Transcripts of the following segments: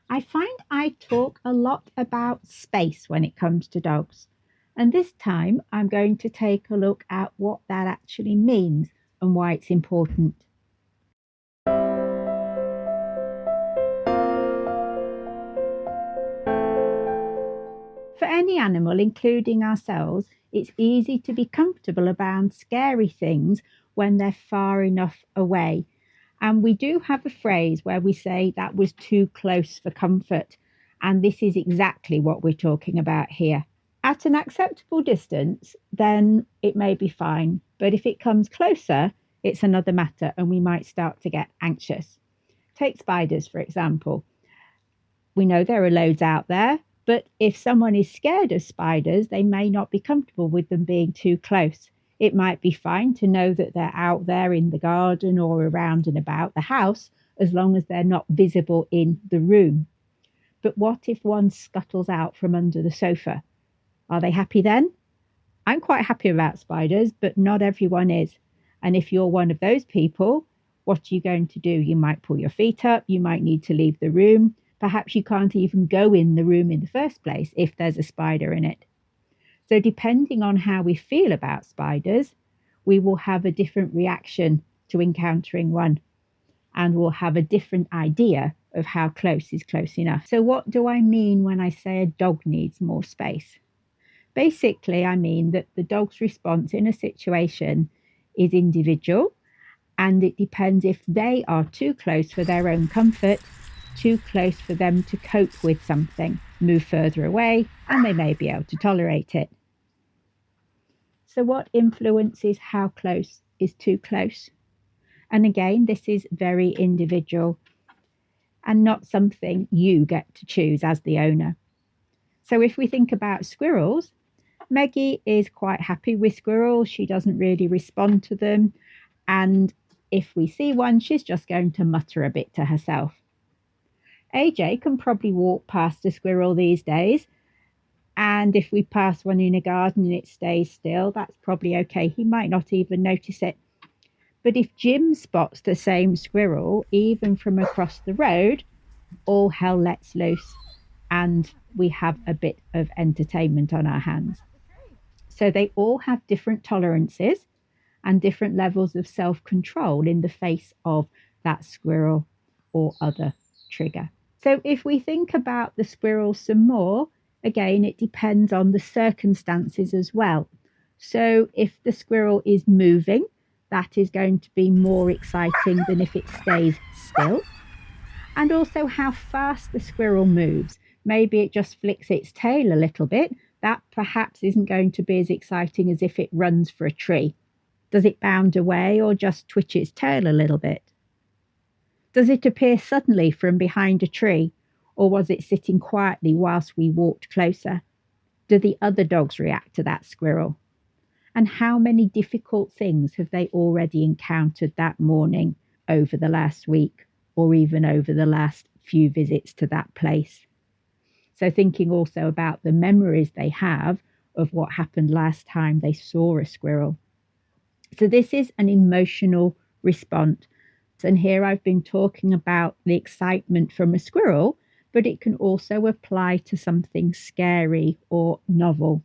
I find I talk a lot about space when it comes to dogs. And this time I'm going to take a look at what that actually means and why it's important. For any animal, including ourselves, it's easy to be comfortable around scary things when they're far enough away. And we do have a phrase where we say that was too close for comfort. And this is exactly what we're talking about here. At an acceptable distance, then it may be fine. But if it comes closer, it's another matter and we might start to get anxious. Take spiders, for example. We know there are loads out there, but if someone is scared of spiders, they may not be comfortable with them being too close. It might be fine to know that they're out there in the garden or around and about the house, as long as they're not visible in the room. But what if one scuttles out from under the sofa? Are they happy then? I'm quite happy about spiders, but not everyone is. And if you're one of those people, what are you going to do? You might pull your feet up, you might need to leave the room. Perhaps you can't even go in the room in the first place if there's a spider in it. So, depending on how we feel about spiders, we will have a different reaction to encountering one, and we'll have a different idea of how close is close enough. So, what do I mean when I say a dog needs more space? Basically, I mean that the dog's response in a situation is individual, and it depends if they are too close for their own comfort, too close for them to cope with something, move further away, and they may be able to tolerate it. So, what influences how close is too close? And again, this is very individual and not something you get to choose as the owner. So, if we think about squirrels, Meggie is quite happy with squirrels. She doesn't really respond to them. And if we see one, she's just going to mutter a bit to herself. AJ can probably walk past a squirrel these days. And if we pass one in a garden and it stays still, that's probably okay. He might not even notice it. But if Jim spots the same squirrel, even from across the road, all hell lets loose and we have a bit of entertainment on our hands. So they all have different tolerances and different levels of self-control in the face of that squirrel or other trigger. So if we think about the squirrel some more, again, it depends on the circumstances as well. So if the squirrel is moving, that is going to be more exciting than if it stays still. And also how fast the squirrel moves. Maybe it just flicks its tail a little bit. That perhaps isn't going to be as exciting as if it runs for a tree. Does it bound away or just twitch its tail a little bit? Does it appear suddenly from behind a tree, or was it sitting quietly whilst we walked closer? Do the other dogs react to that squirrel? And how many difficult things have they already encountered that morning, over the last week, or even over the last few visits to that place? So thinking also about the memories they have of what happened last time they saw a squirrel. So this is an emotional response. And here I've been talking about the excitement from a squirrel, but it can also apply to something scary or novel.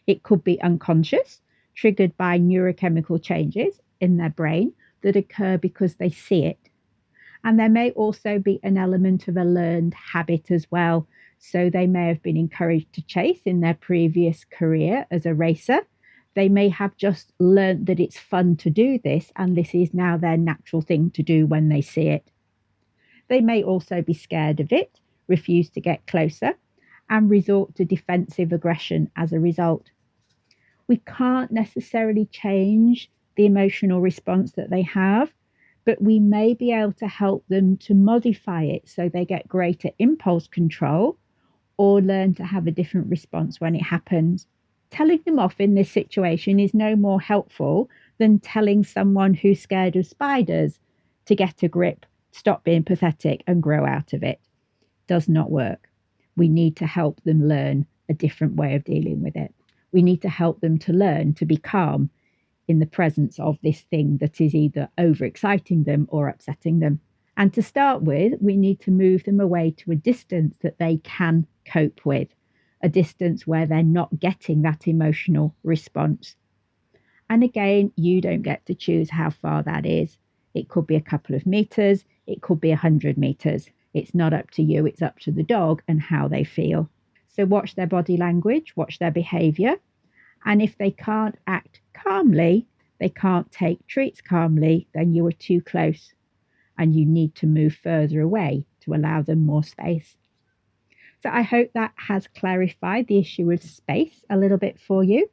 It could be unconscious, triggered by neurochemical changes in their brain that occur because they see it. And there may also be an element of a learned habit as well. So they may have been encouraged to chase in their previous career as a racer. They may have just learnt that it's fun to do this, and this is now their natural thing to do when they see it. They may also be scared of it, refuse to get closer, and resort to defensive aggression as a result. We can't necessarily change the emotional response that they have, but we may be able to help them to modify it so they get greater impulse control or learn to have a different response when it happens. Telling them off in this situation is no more helpful than telling someone who's scared of spiders to get a grip, stop being pathetic, and grow out of it. Does not work. We need to help them learn a different way of dealing with it. We need to help them to learn to be calm in the presence of this thing that is either overexciting them or upsetting them. And to start with, we need to move them away to a distance that they can cope with, a distance where they're not getting that emotional response. And again, you don't get to choose how far that is. It could be a couple of meters, it could be 100 meters. It's not up to you, it's up to the dog and how they feel. So watch their body language, watch their behavior. And if they can't act calmly, they can't take treats calmly, then you are too close and you need to move further away to allow them more space. So I hope that has clarified the issue of space a little bit for you.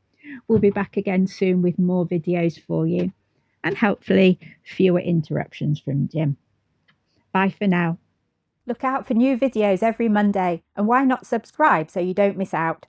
We'll be back again soon with more videos for you and hopefully fewer interruptions from Jim. Bye for now. Look out for new videos every Monday, and why not subscribe so you don't miss out?